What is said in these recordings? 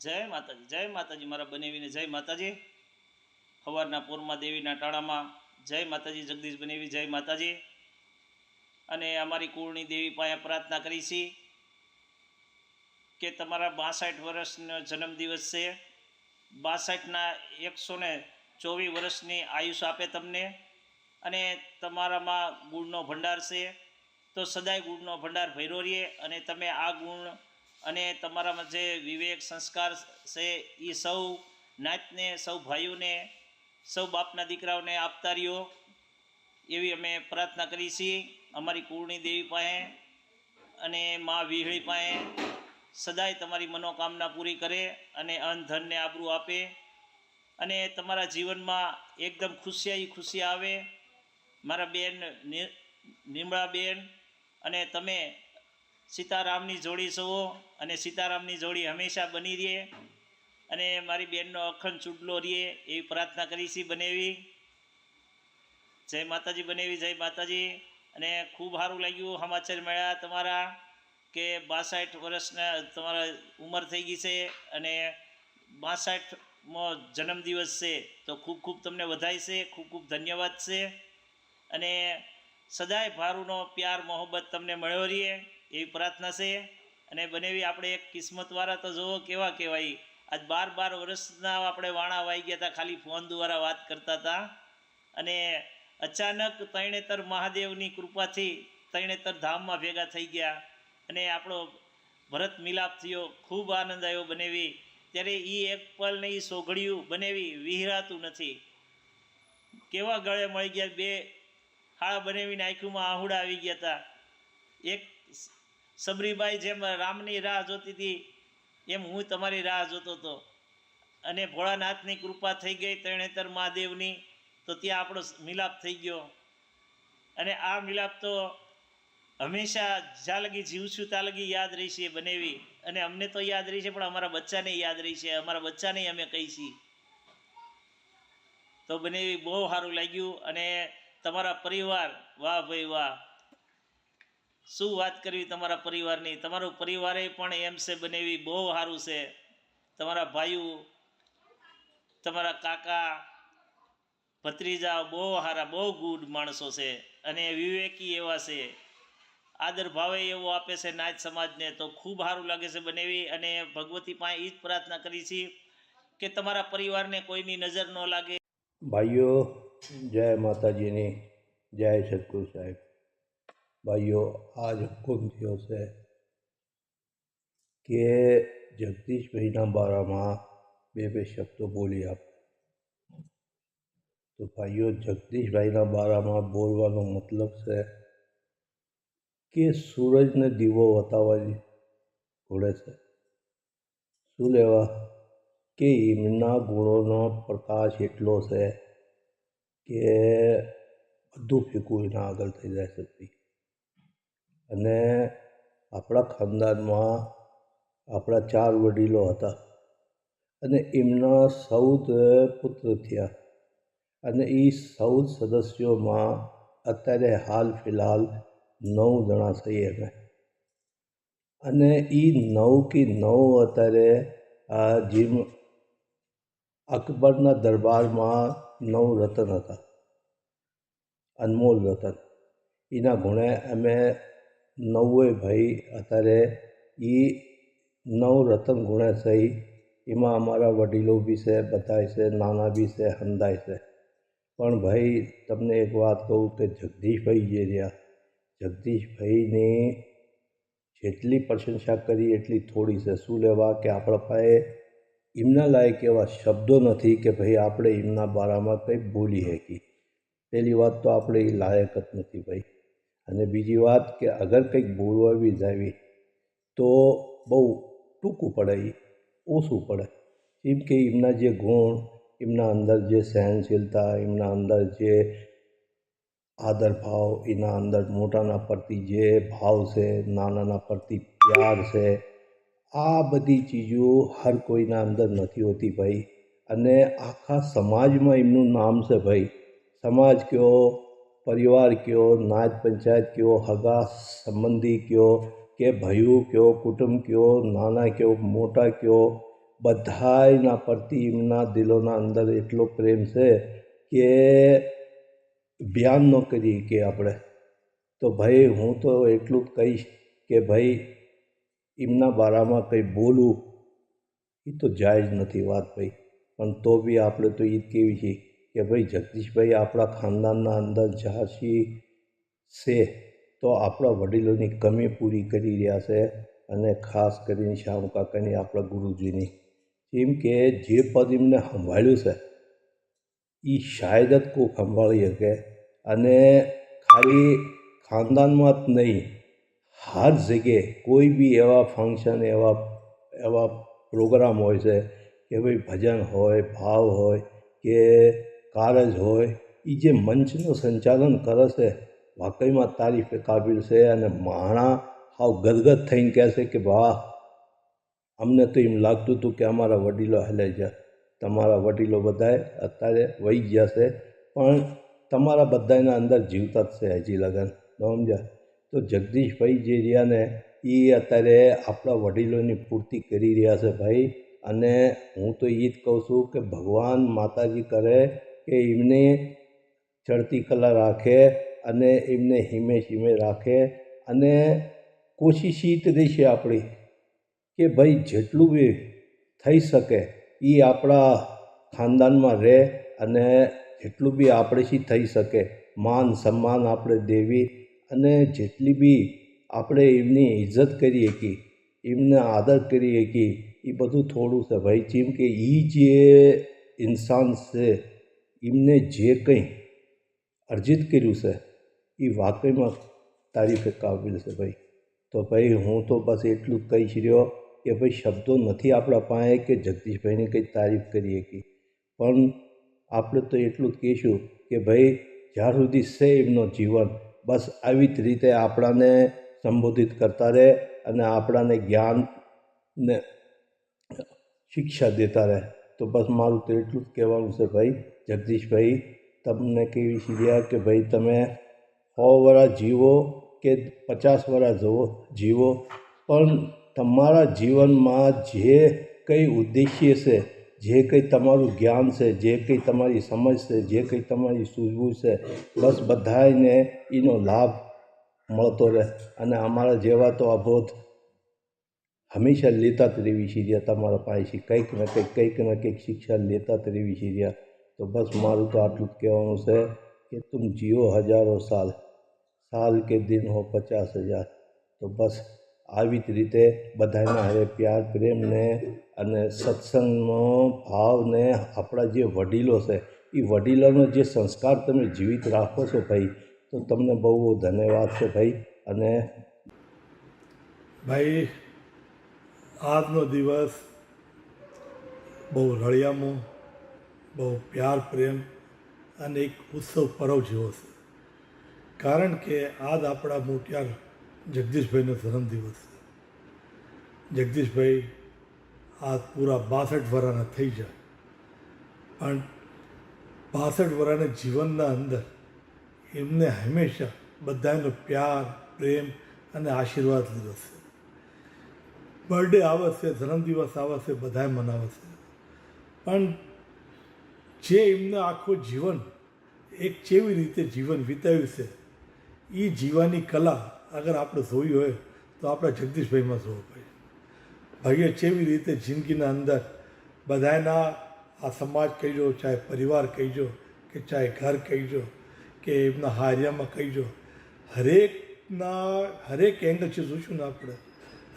જય માતાજી મારા બનેવીને જય માતાજી. સવારના પોરમાં દેવીના ટાણામાં જય માતાજી. જગદીશ બનેવી જય માતાજી. અને અમારી કુળની દેવી પાસે પ્રાર્થના કરી છે કે તમારા 62 વર્ષનો જન્મદિવસ છે. 62ના 124 વર્ષની આયુષ આપે તમને, અને તમારામાં ગુણનો ભંડાર છે, તો સદાય ગુણનો ભંડાર ભર્યો રહે, અને તમે આ ગુણ અને તમારામાં જે વિવેક સંસ્કાર છે એ સૌ નાતને, સૌ ભાઈઓને, સૌ બાપના દીકરાઓને આપતા રહ્યો, એવી અમે પ્રાર્થના કરી છીએ અમારી કુળની દેવી પાસે. અને મા વિહળી પાસે સદાય તમારી મનોકામના પૂરી કરે અને અન્ન ધનને આબરૂ આપે, અને તમારા જીવનમાં એકદમ ખુશી આવે. મારા બેન નિમળાબેન અને તમે સીતારામની જોડી છો, અને સીતારામની જોડી હંમેશા બની રહે, અને મારી બેનનો અખંડ ચૂડલો રહે, એવી પ્રાર્થના કરી છે બનેવી. જય માતાજી બનેવી જય માતાજી. અને ખૂબ સારું લાગ્યું સમાચાર મળ્યા તમારા કે 62 વર્ષના તમારા ઉંમર થઈ ગઈ છે, અને 62મો જન્મદિવસ છે, તો ખૂબ ખૂબ તમને વધાય છે, ખૂબ ખૂબ ધન્યવાદ છે. અને સદાય ભારુનો પ્યાર મોહબ્બત તમને મળ્યો રહીએ, એવી પ્રાર્થના છે. અને બનેવી આપણે એક કિસ્મતવાળા તો જુઓ કેવા કહેવાય, આજ 12 વર્ષના આપણે વાણા વાઈ ગયા હતા, ખાલી ફોન દ્વારા વાત કરતા હતા, અને અચાનક તરણેતર મહાદેવની કૃપાથી તરણેતર ધામમાં ભેગા થઈ ગયા, અને આપણો ભરત મિલાપ થયો. ખૂબ આનંદ આવ્યો બનેવી. ત્યારે એ એક પલ ને એ સોઘડિયું બનેવી વિહરાતું નથી. કેવા ગળે મળી ગયા, બે હાળા બનેવીને આંખોમાં આહુડા આવી ગયા હતા. એક સબરીબાઈ જેમ રામની રાહ જોતી હતી, એમ હું તમારી રાહ જોતો હતો, અને ભોળાનાથની કૃપા થઈ ગઈ તરણેતર મહાદેવની, તો ત્યાં આપણો મિલાપ થઈ ગયો. અને આ મિલાપ તો હંમેશા જ્યાં લગી જીવશું ત્યાં લગી યાદ રહીશે બનેવી. અને અમને તો યાદ રહીશે, પણ અમારા બચ્ચાને યાદ રહીશે, અમારા બચ્ચાને અમે કહીશી. તો બનેવી બહુ સારું લાગ્યું. અને તમારા પરિવાર, વાહ ભાઈ વાહ, શું વાત કરવી તમારા પરિવારની. તમારો પરિવારે પણ એમ છે બનેવી, બહુ સારું છે. તમારા ભાઈઓ, તમારા કાકા ભત્રીજા બહુ સારા, બહુ ગુડ માણસો છે, અને વિવેકી એવા છે, આદર ભાવે એવો આપે છે નાચ સમાજને. તો ખૂબ સારું લાગે છે બનેવી. અને ભગવતી પાસે એ જ પ્રાર્થના કરી છે કે તમારા પરિવારને કોઈની નજર ન લાગે. ભાઈઓ, જય માતાજીની જય સદગુરુ સાહેબ. ભાઈઓ, આજ હુકમ થયો છે કે જગદીશભાઈના બારામાં બે શબ્દો બોલી આપ. તો ભાઈઓ, જગદીશભાઈના બારામાં બોલવાનો મતલબ છે કે સૂરજને દીવો બતાવવાની ઘોડે છે. શું લેવા કે એમના ગુણોનો પ્રકાશ એટલો છે કે બધું ફીકું એના આગળ થઈ જાય છે. અને આપણા ખાનદાનમાં આપણા 4 વડીલો હતા, અને એમના 14 પુત્ર થયા, અને એ 14 સદસ્યોમાં અત્યારે હાલ ફિલહાલ 9 જણા છીએ અમે. અને એ 9 કે 9 અત્યારે જેમ અકબરના દરબારમાં 9 રતન હતા, અનમોલ રતન, એના ગુણે અમે 9 ભાઈ અત્યારે એ 9 રતન ગુણે સહી. એમાં અમારા વડીલો બી છે, બધા છે, નાના બી છે, હંધાય છે. પણ ભાઈ તમને એક વાત કહું કે જગદીશભાઈ જે રહ્યા, જગદીશભાઈની જેટલી પ્રશંસા કરી એટલી થોડી છે. શું લેવા કે આપણા પાસે એમના લાયક એવા શબ્દો નથી કે ભાઈ આપણે એમના બારામાં કંઈ બોલી શકીએ. પહેલી વાત તો આપણે એ લાયક જ નથી ભાઈ. અને બીજી વાત કે અગર કંઈક બોલવા બી જાવી તો બહુ ટૂંકું પડે, એ ઓછું પડે. કેમ કે એમના જે ગુણ, એમના અંદર જે સહનશીલતા, એમના અંદર જે આદર ભાવ, એના અંદર મોટાના પ્રતિ જે ભાવ છે, નાનાના પ્રતિ પ્યાર છે, આ બધી ચીજો હર કોઈના અંદર નથી હોતી ભાઈ. અને આખા સમાજમાં એમનું નામ છે ભાઈ. સમાજ કયો, પરિવાર કયો, નાત પંચાયત કયો, હગા સંબંધી કયો, કે ભાઈઓ કયો, કુટુંબ કયો, નાના કયો, મોટા કયો, બધાયના પ્રતિ એમના દિલોના અંદર એટલો પ્રેમ છે કે બયાન ન કરી કે આપણે તો ભાઈ હું તો એટલું જ કહીશ કે ભાઈ એમના બારામાં કંઈ બોલવું એ તો જાયજ નથી વાત ભાઈ, પણ તો બી આપણે તો એ જ કહેવી છે કે ભાઈ જગદીશભાઈ આપણા ખાનદાનના અંદર ઝાંસી છે તો આપણા વડીલોની કમી પૂરી કરી રહ્યા છે, અને ખાસ કરીને શ્યામ કાકાની આપણા ગુરુજીની જેમ કે જે પદ એમને સંભાળ્યું છે એ શાયદ જ કોઈ સંભાળી શકે, અને ખાલી ખાનદાનમાં જ નહીં હર જગ્યાએ કોઈ બી એવા ફંક્શન એવા એવા પ્રોગ્રામ હોય છે કે ભાઈ ભજન હોય, ભાવ હોય કે કારજ હોય, એ જે મંચનું સંચાલન કરે છે વાકઈમાં તારીફે કાબિલ છે, અને માણા હાવ ગદગદ થઈને કહે છે કે વાહ અમને તો એમ લાગતું હતું કે અમારા વડીલો હલાઈ જાય, તમારા વડીલો બધાએ અત્યારે વહી ગયા છે પણ તમારા બધાના અંદર જીવતા જ છે હજી લગન સમજ્યા. તો જગદીશભાઈ જે રહ્યા ને એ અત્યારે આપણા વડીલોની પૂર્તિ કરી રહ્યા છે ભાઈ, અને હું તો એ જ કહું છું કે ભગવાન માતાજી કરે કે એમને ચડતી કલા રાખે અને એમને હિમે હિમે રાખે, અને કોશિશ એ જ રહેશે આપણી કે ભાઈ જેટલું બી થઈ શકે એ આપણા ખાનદાનમાં રહે, અને જેટલું બી આપણેથી થઈ શકે માન સન્માન આપણે દેવી, અને જેટલી બી આપણે એમની ઇજ્જત કરી શકીએ, એમને આદર કરી શકીએ એ બધું થોડું છે ભાઈ. જેમ કે એ જે ઇન્સાન છે એમને જે કંઈ અર્જિત કર્યું છે એ વાકઈમાં તારીફે કાબિલ છે ભાઈ. તો ભાઈ હું તો બસ એટલું જ કહીશ રહ્યો કે ભાઈ શબ્દો નથી આપણા પાસે કે જગદીશભાઈની કંઈ તારીફ કરી શકીએ, પણ આપણે તો એટલું જ કહીશું કે ભાઈ જ્યાં સુધી છે એમનું જીવન બસ આવી જ રીતે આપણાને સંબોધિત કરતા રહે અને આપણાને જ્ઞાન ને શિક્ષા દેતા રહે. તો બસ મારું તો એટલું જ કહેવાનું છે ભાઈ જગદીશભાઈ તમને કેવી શીખ્યા કે ભાઈ તમે 100 વર્ષ જીવો કે 50 વર્ષ જીવો, પણ તમારા જીવનમાં જે કંઈ ઉદ્દેશ્ય છે, જે કંઈ તમારું જ્ઞાન છે, જે કંઈ તમારી સમજ છે, જે કંઈ તમારી સૂઝબૂઝ છે, બસ બધાને એનો લાભ મળતો રહે, અને અમારા જેવા તો અબોધ હંમેશા લેતા જ રહેવી છીએ તમારા પાસેથી કંઈક ને કંઈક શિક્ષા લેતા જ રહેવી છીએ. તો બસ મારું તો આટલું જ કહેવાનું છે કે તુમ જીઓ હજારો સાલ, સાલ કે દિન હો 50,000. તો બસ આવી જ રીતે બધાના હારે પ્યાર પ્રેમને અને સત્સંગનો ભાવને આપણા જે વડીલો છે એ વડીલોનો જે સંસ્કાર તમે જીવિત રાખો છો ભાઈ, તો તમને બહુ બહુ ધન્યવાદ છે ભાઈ. અને ભાઈ આજનો દિવસ બહુ રળિયામો, બહુ પ્યાર પ્રેમ અને એક ઉત્સવ પર્વ જેવો છે, કારણ કે આજ આપણા મોટિયાર જગદીશભાઈનો જન્મદિવસ છે. જગદીશભાઈ આજ પૂરા 62 વર્ષના થઈ જાય, પણ 62 વર્ષના જીવનના અંદર એમને હંમેશા બધાનો પ્યાર પ્રેમ અને આશીર્વાદ લીધો છે. બર્થડે આવે છે, જન્મદિવસ આવે છે, બધાએ મનાવે છે, પણ જે એમને આખું જીવન એક કેવી રીતે જીવન વિતાવ્યું છે એ જીવવાની કલા અગર આપણે જોઈ હોય તો આપણા જગદીશભાઈમાં જોવો ભાઈ. ભાઈએ કેવી રીતે જિંદગીના અંદર બધાના આ સમાજ કહીજો, ચાહે પરિવાર કહીજો કે ચાહે ઘર કહીજો કે એમના હારિયામાં કહીજો, હરેક એંગલથી જોઈશું ને આપણે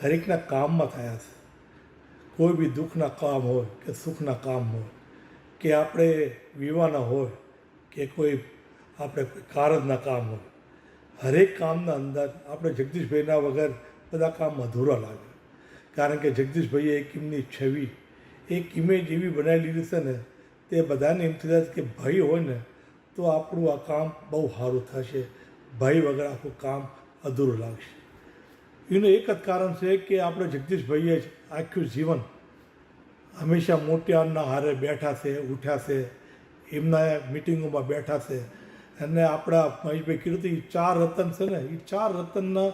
હરેકના કામમાં થયા છે. કોઈ બી દુઃખના કામ હોય કે સુખના કામ હોય, કે આપણે વિવાહના હોય કે કોઈ આપણે કોઈ કારજના કામ હોય, હરેક કામના અંદર આપણે જગદીશભાઈના વગર બધા કામ અધૂરા લાગે. કારણ કે જગદીશભાઈએ એક એમની છબી, એક ઇમેજ એવી બનાવી લીધી છે ને, તે બધાને એમ થઈ જાય કે ભાઈ હોય ને તો આપણું આ કામ બહુ સારું થશે, ભાઈ વગર આખું કામ અધૂરું લાગશે. એનું એક જ કારણ છે કે આપણે જગદીશભાઈએ જ આખું જીવન હંમેશા મોટિયારના હારે બેઠા છે, ઉઠ્યા છે, એમના મિટિંગોમાં બેઠા છે, અને આપણા મહેશભાઈ કીધું એ 4 રતન છે ને, એ 4 રતનના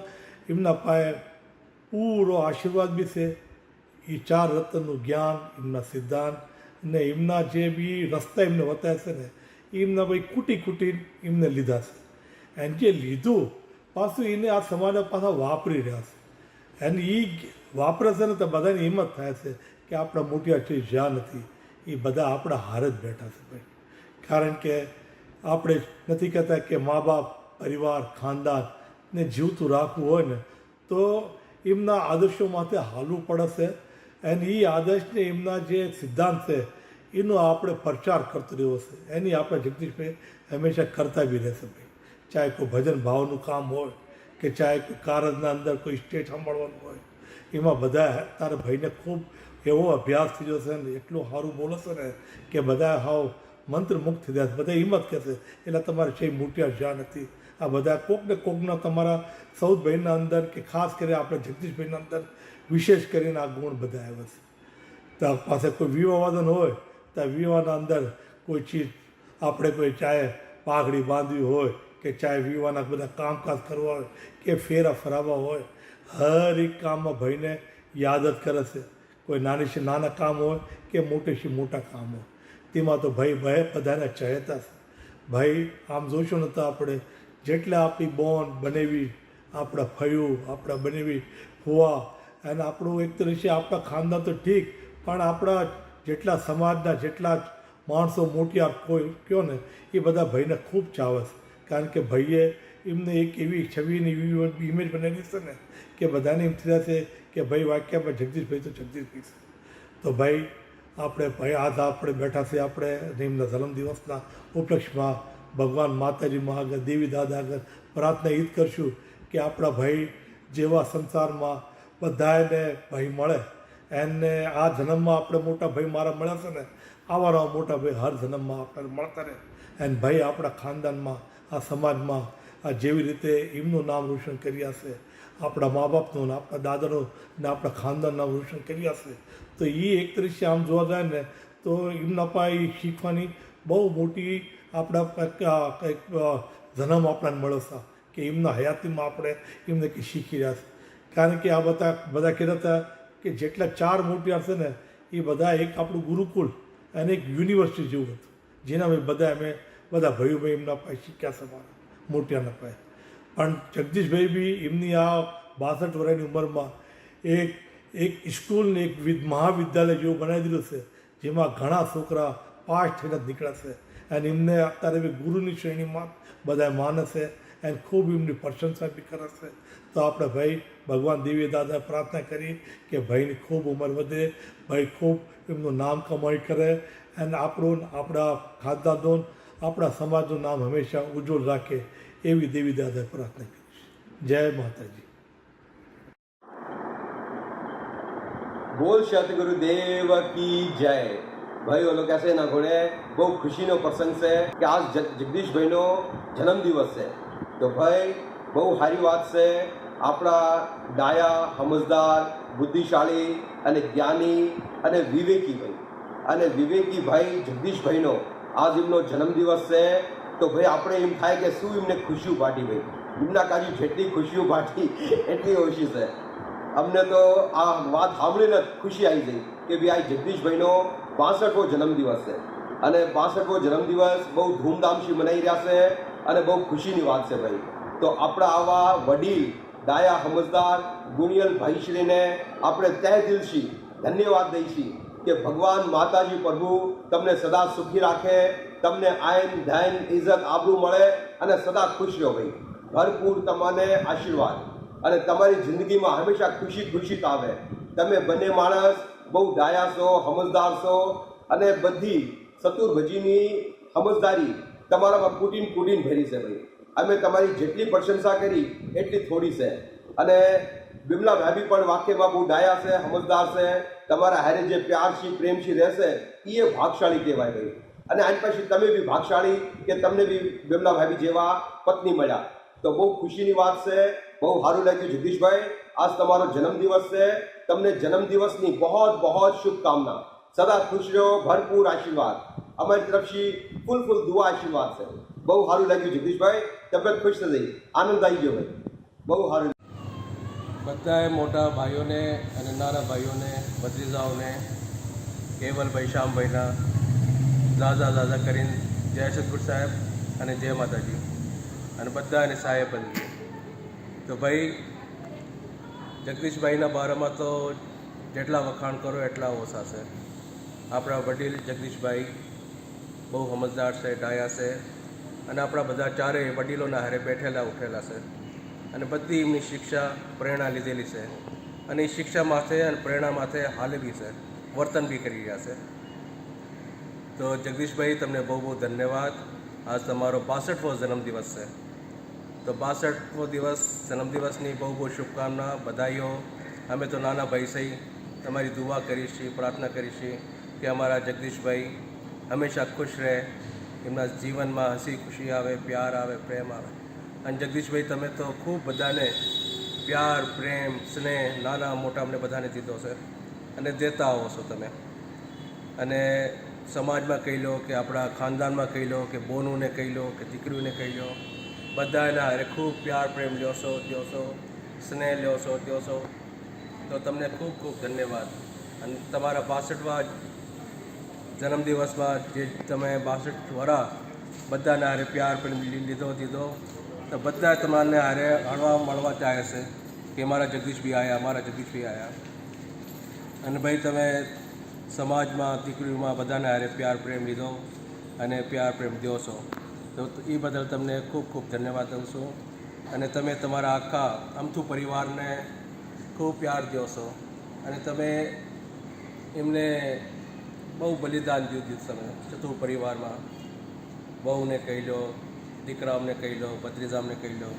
એમના પાસે પૂરો આશીર્વાદ બી છે, એ 4 રત્નનું જ્ઞાન, એમના સિદ્ધાંત ને એમના જે બી રસ્તા એમને બતાવ્યા છે ને એમના ભાઈ કૂટી એમને લીધા છે. અને જે લીધું પાછું એને આ સમાજના પાછા વાપરી રહ્યા છે. અને એ વાપરે છે ને તો બધાની હિંમત થાય છે કે આપણા મોટિયા છે જ્યાં નથી એ બધા આપણા હાર જ બેઠા છે ભાઈ. કારણ કે આપણે નથી કહેતા કે મા બાપ, પરિવાર, ખાનદાનને જીવતું રાખવું હોય ને તો એમના આદર્શો માટે હાલવું પડે છે. અને એ આદર્શને એમના જે સિદ્ધાંત છે એનો આપણે પ્રચાર કરતો રહ્યો છે. એની આપણે જગદીશભાઈ હંમેશા કરતા બી રહેશે ભાઈ. ચાહે કોઈ ભજન ભાવનું કામ હોય કે ચાહે કોઈ કારજના અંદર કોઈ સ્ટેજ સાંભળવાનું હોય, એમાં બધા તારા ભાઈને ખૂબ એવો અભ્યાસ થઈ જશે ને એટલું સારું બોલે છે ને કે બધા હાવ મંત્રમુગ્ધ થઈ જાય. બધા હિંમત કહેશે એટલે તમારે છે મોટિયા જ્યાં નથી. આ બધા કોકના તમારા સૌદભાઈના અંદર કે ખાસ કરીને આપણે જગદીશભાઈના અંદર વિશેષ કરીને આ ગુણ બધા આવ્યા છે. તો પાસે કોઈ વિવાહવાદન હોય તો વિવાહના અંદર કોઈ ચીજ આપણે કોઈ ચાહે પાઘડી બાંધવી હોય કે ચાહે વિવાહના બધા કામકાજ કરવા હોય કે ફેરા ફરાવવા હોય, હર એક કામમાં ભાઈને યાદ જ કરે છે. કોઈ નાની છે નાના કામ હોય કે મોટેથી મોટા કામ હોય તેમાં તો ભાઈ બધાને ચહેતા છે. ભાઈ આમ જોઈશું ને તો આપણે જેટલા આપણી બોન બનેવી, આપણા ફયું, આપણા બનેવી ફુવા અને આપણું એક તરીકે આપણા ખાનદાન તો ઠીક પણ આપણા જેટલા સમાજના જેટલા જ માણસો મોટિયા કોઈ કહો ને એ બધા ભાઈને ખૂબ ચાવે છે. કારણ કે ભાઈએ એમને એક એવી છબીની એવી ઇમેજ બનાવી છે ને કે બધાને એમ થયા છે કે ભાઈ વાક્યમાં જગદીશભાઈ તો જગદીશભાઈ છે. તો ભાઈ આજ આપણે બેઠા છે આપણે એમના જન્મદિવસના ઉપલક્ષમાં ભગવાન માતાજીમાં આગળ, દેવી દાદા આગળ પ્રાર્થના એ જ કરશું કે આપણા ભાઈ જેવા સંસારમાં બધાને ભાઈ મળે. એને આ જન્મમાં આપણે મોટા ભાઈ મારા મળ્યા છે ને આવા મોટા ભાઈ હર જન્મમાં આપણે મળતા રહે. અને ભાઈ આપણા ખાનદાનમાં, આ સમાજમાં આ જેવી રીતે એમનું નામ રોશન કર્યા છે, આપણા મા બાપનું ને આપણા દાદાનું ને આપણા ખાનદાનનું નામ રોશન કર્યા છે, તો એ એક તરીકે આમ જોવા જાય ને તો એમના પાસે શીખવાની બહુ મોટી આપણા કંઈક જન્મ આપણને મળ્યો છે કે એમના હયાતીમાં આપણે એમને કંઈ શીખી રહ્યા છે. કારણ કે આ બધા કહેતા હતા કે જેટલા 4 મોટિયા છે ને એ બધા એક આપણું ગુરુકુળ અને એક યુનિવર્સિટી જેવું હતું જેના અમે બધા ભાઈઓ એમના પાસે શીખ્યા છે મારા મોટિયાના પાસે. પણ જગદીશભાઈ બી એમની આ 62 વર્ષની ઉંમરમાં એક સ્કૂલને એક મહાવિદ્યાલય જેવું બનાવી દીધું છે જેમાં ઘણા છોકરા પાસ થઈને જ નીકળ્યા છે. અને એમને અત્યારે બી ગુરુની શ્રેણીમાં બધા માને છે અને ખૂબ એમની પ્રશંસા બી કરે છે. તો આપણે ભાઈ ભગવાન દેવી દાદા પ્રાર્થના કરી કે ભાઈની ખૂબ ઉંમર વધે, ભાઈ ખૂબ એમનું નામ કમાઈ કરે અને આપણા ખાનદાનનું, આપણા સમાજનું નામ હંમેશા ઉજ્જવળ રાખે એવી દેવી દાદા પ્રાર્થના કરીશ. જય માતાજી. બોલ સદગુરુદેવ કી જય. ભાઈઓ લોકો છે એના ઘોડે બહુ ખુશીનો પ્રસંગ છે કે આજ જગદીશભાઈનો જન્મદિવસ છે. તો ભાઈ બહુ સારી વાત છે. આપણા ડાયા, સમજદાર, બુદ્ધિશાળી અને જ્ઞાની અને વિવેકી ભાઈ જગદીશભાઈનો આજ એમનો જન્મદિવસ છે. તો ભાઈ આપણે એમ થાય કે શું એમને ખુશીઓ પાટી ભાઈ. એમના કાજુ જેટલી ખુશીઓ પાટી એટલી ઓછી છે. અમને તો આ વાત સાંભળીને ખુશી આવી ગઈ કે ભાઈ આ જગદીશભાઈનો 62મો જન્મદિવસ છે અને 62મો જન્મદિવસ બહુ ધૂમધામથી મનાઈ રહ્યા છે અને બહુ ખુશીની વાત છે ભાઈ. તો આપણા આવા વડીલ, ડાયા, સમજદાર, ગુણિયલ ભાઈશ્રીને આપણે તહે દિલથી ધન્યવાદ દઈશી કે ભગવાન માતાજી પ્રભુ તમને સદા સુખી રાખે, તમને આયન ધૈન ઇજ્જત આબરૂ મળે અને સદા ખુશ રહો ભાઈ. ભરપૂર તમને આશીર્વાદ અને તમારી જિંદગીમાં હંમેશા ખુશી આવે. તમે બંને માણસ બહુ ડાયા છો, સમજદાર છો અને બધી ચતુર્ભજીની સમજદારી તમારામાં કુટીન ભરી છે ભાઈ. અમે તમારી જેટલી પ્રશંસા કરી એટલી થોડી છે. અને બિમલા ભાભી પણ વાક્યમાં બહુ ડાયા છે, સમજદાર છે. તમારા હારે જે પ્યારથી પ્રેમથી રહેશે એ ભાગશાળી કહેવાય ભાઈ. અને આની પછી તમે બી ભાગશાળી કે તમને બી બિમલા ભાભી જેવા પત્ની મળ્યા. તો બહુ ખુશીની વાત છે. બહુ સારું લાગ્યું જગદીશભાઈ. આજ તમારો જન્મદિવસ છે. તમને જન્મદિવસની બહુ શુભકામના. સદા ખુશ રહો, ભરપૂર આશીર્વાદ અમારી તરફથી ફૂલ દુઆ આશીર્વાદ છે. બહુ સારું લાગ્યું જગદીશભાઈ. તબિયત ખુશ થઈ, આનંદ આવી ગયો ભાઈ. બહુ સારું. બધાએ મોટા ભાઈઓને અને નાના ભાઈઓને ભત્રીજાઓને કેવલભાઈ શ્યામભાઈના દાદા દાદા કરીને જય સદગુરુ સાહેબ અને જય માતાજી અને બધાને સાહેબ બની. તો ભાઈ જગદીશભાઈના બારામાં તો જેટલા વખાણ કરો એટલા ઓછા છે. આપણા વડીલ જગદીશભાઈ બહુ સમજદાર છે, ડાયા છે અને આપણા બધા ચારેય વડીલોના હારે બેઠેલા ઉઠેલા છે અને બધી એમની શિક્ષા પ્રેરણા લીધેલી છે અને એ શિક્ષા માથે અને પ્રેરણા માથે હાલે બી છે, વર્તન બી કરી રહ્યા છે. તો જગદીશભાઈ તમને બહુ બહુ ધન્યવાદ. આજ તમારો 62મો જન્મદિવસ છે. તો 62મો દિવસ જન્મદિવસની બહુ બહુ શુભકામના, બધાઈઓ. અમે તો નાના ભાઈ સહી તમારી દુઆ કરીશી, પ્રાર્થના કરીશી કે અમારા જગદીશભાઈ હંમેશા ખુશ રહે, એમના જીવનમાં હસી ખુશી આવે, પ્યાર આવે, પ્રેમ આવે. અને જગદીશભાઈ તમે તો ખૂબ બધાને પ્યાર, પ્રેમ, સ્નેહ, નાના મોટા અમને બધાને દીધો છે અને દેતા આવો છો તમે. અને સમાજમાં કહી લો કે આપણા ખાનદાનમાં કહી લો કે બોનુને કહી લો કે દીકરીઓને કહી લો, બધાના હારે ખૂબ પ્યાર પ્રેમ લ્યો છો, દ્યો છો, સ્નેહ લ્યો છો, દ્યો છો. તો તમને ખૂબ ખૂબ ધન્યવાદ. અને તમારા 62મા જન્મદિવસમાં જે તમે 62 વર્ષ બધાના હારે પ્યાર પ્રેમ લીધો દીધો, તો બધા તમારને હારે હળવા મળવા ચાહે છે કે મારા જગદીશભાઈ આવ્યા, મારા જગદીશભાઈ આવ્યા. અને ભાઈ તમે સમાજમાં દીકરીઓમાં બધાને હારે પ્યાર પ્રેમ લીધો અને પ્યાર પ્રેમ દો છો, તો એ બદલ તમને ખૂબ ખૂબ ધન્યવાદ દઉં છું. અને તમે તમારા આખા અમથું પરિવારને ખૂબ પ્યાર દો છો અને તમે એમને બહુ બલિદાન દીધું. તમે ચતુર પરિવારમાં બહુને કહી લો, દીકરાઓને કહી લો, ભત્રીજાઓને કહી લો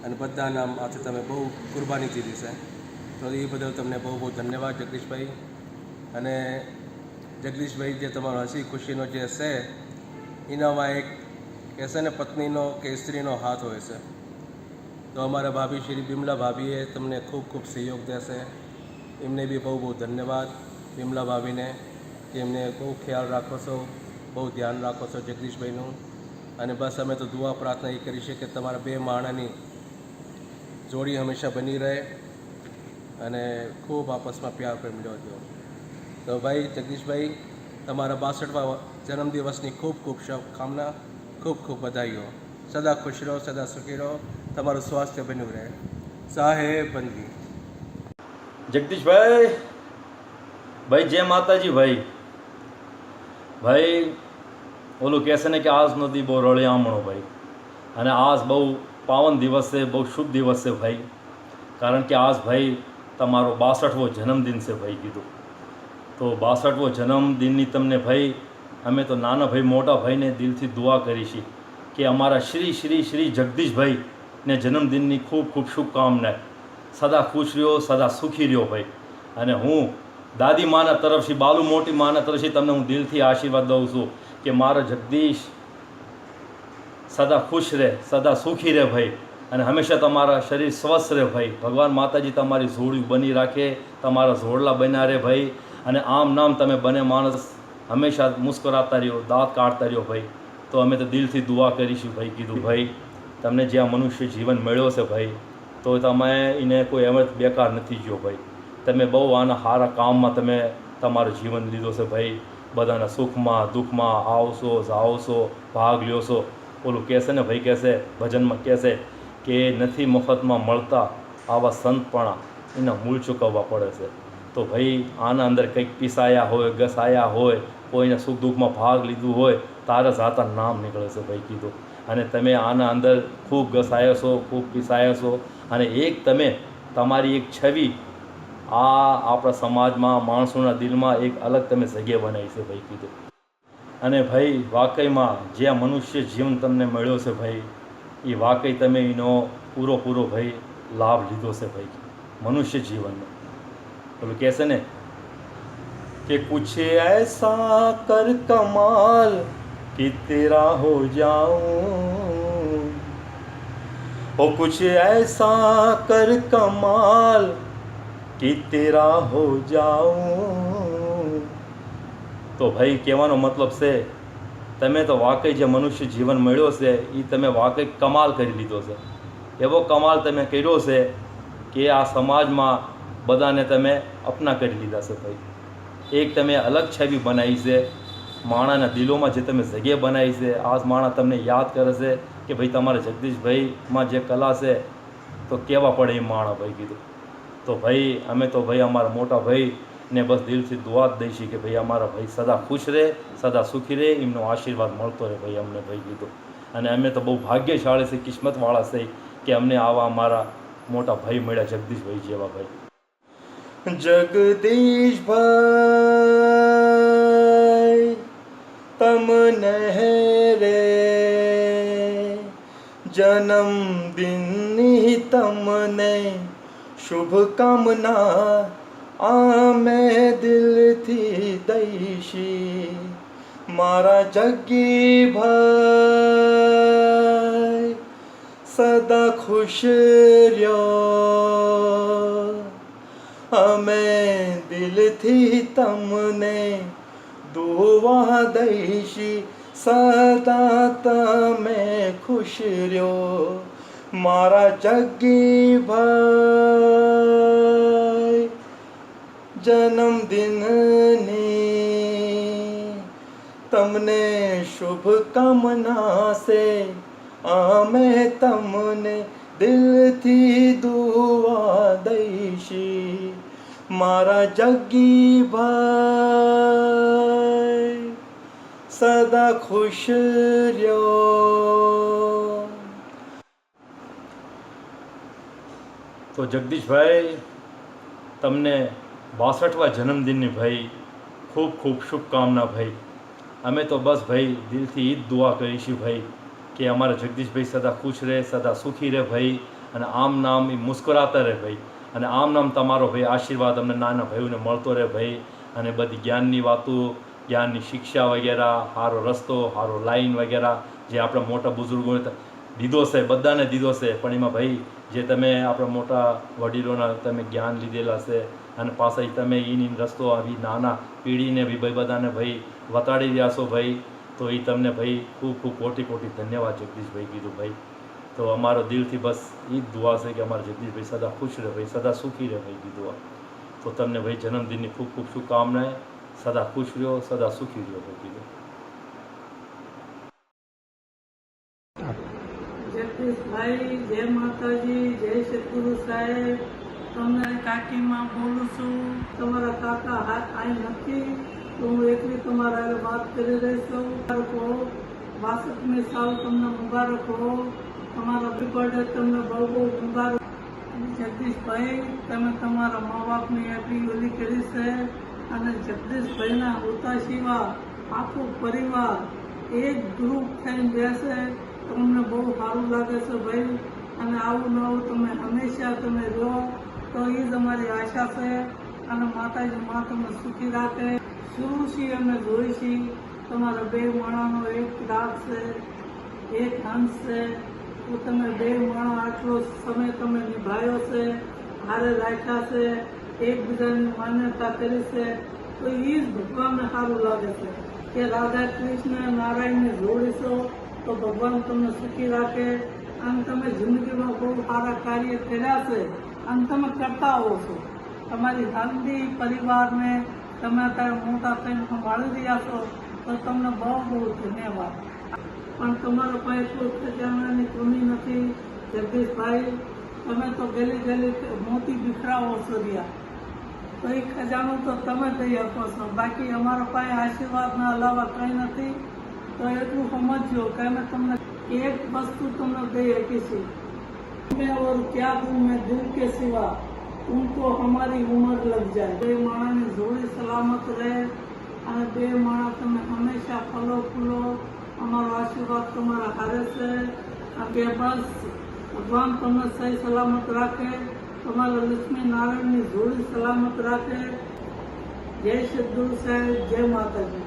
અને બધાના માથે તમે બહુ કુરબાની દીધી છે. તો એ બદલ તમને બહુ બહુ ધન્યવાદ જગદીશભાઈ. અને જગદીશભાઈ જે તમારો હસી ખુશીનો જે છે એનામાં એક કહેશે ને પત્નીનો કે સ્ત્રીનો હાથ હોય છે. તો અમારા ભાભી શ્રી બિમલા ભાભીએ તમને ખૂબ ખૂબ સહયોગ દેશે. એમને બી બહુ બહુ ધન્યવાદ બિમલા ભાભીને કે એમને બહુ ખ્યાલ રાખો છો, બહુ ધ્યાન રાખો છો જગદીશભાઈનું. અને બસ અમે તો દુઆ પ્રાર્થના એ કરી છે કે તમારા બે માણસની જોડી હંમેશા બની રહે અને ખૂબ આપસમાં પ્યાર પ્રેમ લો દો. તો ભાઈ જગદીશભાઈ તમારા 62મા જન્મદિવસની ખૂબ ખૂબ શુભકામના, ખૂબ ખૂબ બધાઈઓ. સદા ખુશ રહો, સદા સુખી રહો, તમારું સ્વાસ્થ્ય બન્યું રહે. સાહેબ બંદી. જગદીશભાઈ, ભાઈ જય માતાજી. ભાઈ ઓલું કહેશે ને કે આજનો દી બહુ રળિયામણો ભાઈ, અને આજ બહુ પાવન દિવસ છે, બહુ શુભ દિવસ છે ભાઈ. કારણ કે આજ ભાઈ તમારો 62મો જન્મદિન છે ભાઈ કીધું. તો 62મો જન્મદિનની તમને ભાઈ અમે તો નાના ભાઈ મોટા ભાઈને દિલથી દુઆ કરી છે કે અમારા શ્રી શ્રી શ્રી જગદીશભાઈને જન્મદિનની ખૂબ ખૂબ શુભકામનાએ. સદા ખુશ રહ્યો, સદા સુખી રહ્યો ભાઈ. અને હું દાદી માના તરફથી, બાલુ મોટી માના તરફથી તમને હું દિલથી આશીર્વાદ દઉં છું કે મારો જગદીશ સદા ખુશ રહે, સદા સુખી રહે ભાઈ. અને હંમેશા તમારા શરીર સ્વસ્થ રહે ભાઈ. ભગવાન માતાજી તમારી જોડી બની રાખે, તમારા જોડલા બન્યા રહે ભાઈ. અને આમ નામ તમે બને માણસ હંમેશા મુસ્કરાતા રહ્યો, દાંત કાઢતા રહ્યો ભાઈ. તો અમે તો દિલથી દુઆ કરીશું ભાઈ કીધું. ભાઈ તમને જ્યાં મનુષ્ય જીવન મળ્યો છે ભાઈ, તો તમે એને કોઈ એમ જ બેકાર નથી ગયો ભાઈ. તમે બહુ આના સારા કામમાં તમે તમારું જીવન લીધો છે ભાઈ. બધાના સુખમાં દુઃખમાં આવશો, જાવશો, ભાગ લ્યો છો. ઓલું કહેશે ને ભાઈ, કહેશે ભજનમાં કહેશે કે નથી મફતમાં મળતા આવા સંતપણા, એના મૂળ ચૂકવવા પડે છે. તો ભાઈ આના અંદર કંઈક પીસાયા હોય, ઘસાયા હોય, કોઈને સુખ દુઃખમાં ભાગ લીધું હોય, તારે જાતા નામ નીકળે છે ભાઈ કીધું. અને તમે આના અંદર ખૂબ ઘસાયા છો, ખૂબ પીસાયા છો. અને એક તમે તમારી એક છબી આપણા સમાજમાં, માણસોના દિલમાં એક અલગ તમે જગ્યા બનાવી છે ભાઈ કીધું. અને ભાઈ વાકઈમાં જે મનુષ્ય જીવન તમને મળ્યો છે ભાઈ, એ વાકઈ તમે એનો પૂરો ભાઈ લાભ લીધો છે ભાઈ મનુષ્ય જીવનનો. પેલું કહેશે ને કે કુછ ऐसा कर कमाल कि तेरा हो जाऊं, ओ कुछ ऐसा कर कमाल कि तेरा हो जाऊं. તો ભાઈ કહેવાનો મતલબ છે તમે તો વાકઈ જે મનુષ્ય જીવન મળ્યો છે એ તમે વાકઈ કમાલ કરી લીધો છે. એવો કમાલ તમે કર્યો છે કે આ સમાજમાં બધાને તમે અપના કરી લીધા છે ભાઈ. એક તમે અલગ છબી બનાવી છે, માણાના દિલોમાં જે તમે જગ્યા બનાવી છે. આ માણા તમને યાદ કરે છે કે ભાઈ તમારા જગદીશભાઈમાં જે કલા છે તો કેવા પડે એ માણા ભાઈ કીધું. તો ભાઈ અમે તો ભાઈ અમારા મોટા ભાઈને બસ દિલથી દુઆ જ દઈશી કે ભાઈ અમારા ભાઈ સદા ખુશ રહે, સદા સુખી રહે, એમનો આશીર્વાદ મળતો રહે ભાઈ અમને ભાઈ કીધું. અને અમે તો બહુ ભાગ્યશાળી છે, કિસ્મતવાળા છે કે અમને આવા અમારા મોટા ભાઈ મળ્યા, જગદીશભાઈ જેવા ભાઈ. જગદીશભાઈ તમને રે જન્મદિનની તમને શુભકામના અમે દિલથી દઈશી. મારા જગ્ગીભાઈ સદા ખુશ રહ્યો, અમે દિલથી તમને દુઆ દઈશી. સદા તમે ખુશ રહ્યો મારા જગ્ગીભાઈ. જન્મદિનની તમને શુભકામના છે, અમે તમને દિલથી દુઆ દઈશી. મારા જગ્ગીભાઈ સદા ખુશ રહ્યો. તો જગદીશભાઈ તમને 62વા જન્મદિનની ભાઈ ખૂબ ખૂબ શુભકામના ભાઈ. અમે તો બસ ભાઈ દિલથી એ જ દુઆ કરીશું ભાઈ કે અમારા જગદીશભાઈ સદા ખુશ રહે, સદા સુખી રહે ભાઈ, અને આમ નામ એ મુસ્કરાતા રહે ભાઈ, અને આમ નામ તમારો ભાઈ આશીર્વાદ અમને નાના ભાઈઓને મળતો રહે ભાઈ. અને બધી જ્ઞાનની વાતો, જ્ઞાનની શિક્ષા વગેરે, સારો રસ્તો, સારો લાઈન વગેરે જે આપણા મોટા બુઝુર્ગોએ દીધો છે, બધાને દીધો છે, પણ એમાં ભાઈ જે તમે આપણા મોટા વડીલોના તમે જ્ઞાન લીધેલા છે અને પાછા તમે એની રસ્તો આવી નાના પેઢીને બી ભાઈ બધાને ભાઈ વતાડી રહ્યા છો ભાઈ. તો એ તમને ભાઈ ખૂબ ખૂબ કોટી કોટી ધન્યવાદ જગદીશભાઈ કીધું ભાઈ. તો અમારો દિલથી બસ એ જ દુઆ છે કે અમારા જગદીશભાઈ સદા ખુશ રહે ભાઈ, સદા સુખી રહે ભાઈ કીધું. તો તમને ભાઈ જન્મદિનની ખૂબ ખૂબ શુભકામનાએ. સદા ખુશ રહ્યો, સદા સુખી રહ્યો ભાઈ કીધું. જગદીશભાઈ, જય માતાજી, જય સદગુરુ સાહેબ. તમને કાકીમાં બોલું છું. તમારા કાકા હાથ અહીં નથી તો હું એકલી તમારા હારે વાત કરી રહી છું. 62મી સાલ તમને મુબારક હો. તમારા બર્થડે તમને બહુ બહુ મુબારક. જગદીશભાઈ, તમે તમારા મા બાપની એટલી ઓલી કરી છે, અને જગદીશભાઈના હોતા સિવાય આખું પરિવાર એક ગ્રુપ થઈને બેસે, તમને બહુ સારું લાગે છે ભાઈ. અને આવું નવું તમે હંમેશા તમે રહો તો એ જ અમારી આશા છે. અને માતાજી માં તમને સુખી રાખે. શું છીએ અમે જોઈ છીએ તમારા બે માણાનો એક રાગ છે, એક હંસ છે. તો તમે બે માણા આટલો સમય તમે નિભાવ્યો છે, હારે રાખ્યા છે, એકબીજાની માન્યતા કરી છે, તો એ જ ભગવાનને સારું લાગે છે કે રાધા કૃષ્ણ નારાયણને જોડીશો તો ભગવાન તમને સુખી રાખે. અને તમે જિંદગીમાં બહુ સારા કાર્ય કર્યા છે અને તમે કરતા હો છો. તમારી ગાંધી પરિવારને તમે અત્યારે મોટા થઈને સંભાળી રહ્યા છો તો તમને બહુ બહુ ધન્યવાદ. પણ તમારા પાસે કોઈ ખજાનાની કમી નથી જગદીશભાઈ. તમે તો ગલી ગલી મોતી બિખરાવો છો રહ્યા, તો એ ખજાનો તો તમે દઈ આપો છો. બાકી અમારા પાસે આશીર્વાદના અલાવા કંઈ નથી. તો એટલું સમજો કે અમે તમને एक वस्तु तुमने दे किसी मैं और क्या दूं मैं दिल के सिवा उनको हमारी उम्र लग जाए. बे माणा ने जोड़ी सलामत रहे અને બે માણસ તમે હંમેશા ફલો ફૂલો. અમારો આશીર્વાદ તમારા હારે છે કે બસ ભગવાન તમને સહી સલામત રાખે, તમારા લક્ષ્મી નારાયણની જોડી સલામત રાખે. જય સદગુરુ સાહેબ, જય માતાજી.